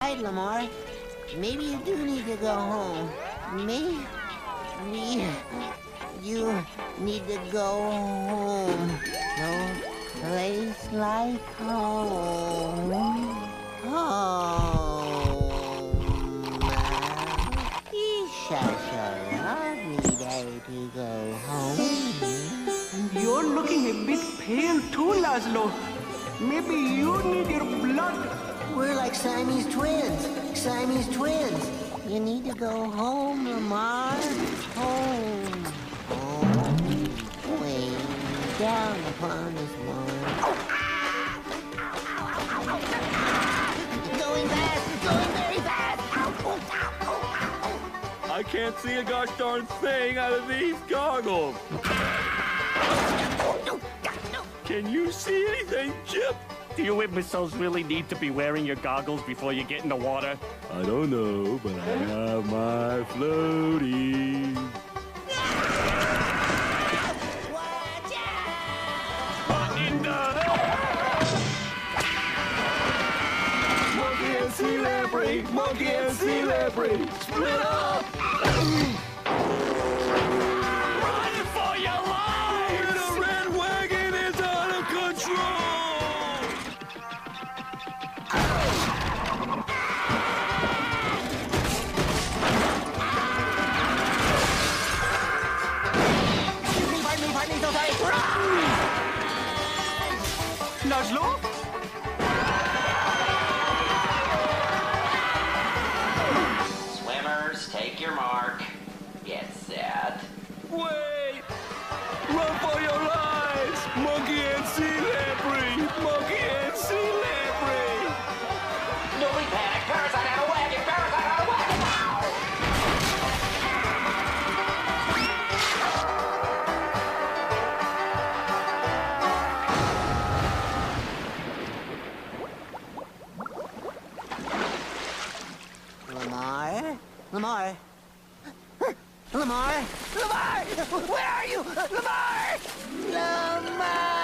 right, Lamar. Maybe you do need to go home. Maybe you need to go home. No place like home. Home. It's such a lovely day to go home. You're looking a bit pale too, Laszlo. Maybe you need your blood. We're like Siamese twins. Siamese twins. You need to go home, Lamar. Home. Home. Way down upon this one. Going fast. Going very fast. I can't see a gosh darn thing out of these goggles. Can you see anything, Chip? Do you imbeciles really need to be wearing your goggles before you get in the water? I don't know, but I have my floaties. Watch out! What in the Monkey and sea lamprey! Monkey and sea lamprey! Split up! Run for your lives! The red wagon is out of control! Pardon me, so sorry. Laszlo? Swimmers, take your mark. Get set. Wait! Run for your lives! Monkey and sea lamprey! Monkey and sea lamprey! Nobody panic! Parasite out of wagon! Parasite out of wagon! Lamar? Lamar? Lamar? Lamar! Where are you? Lamar! Lamar!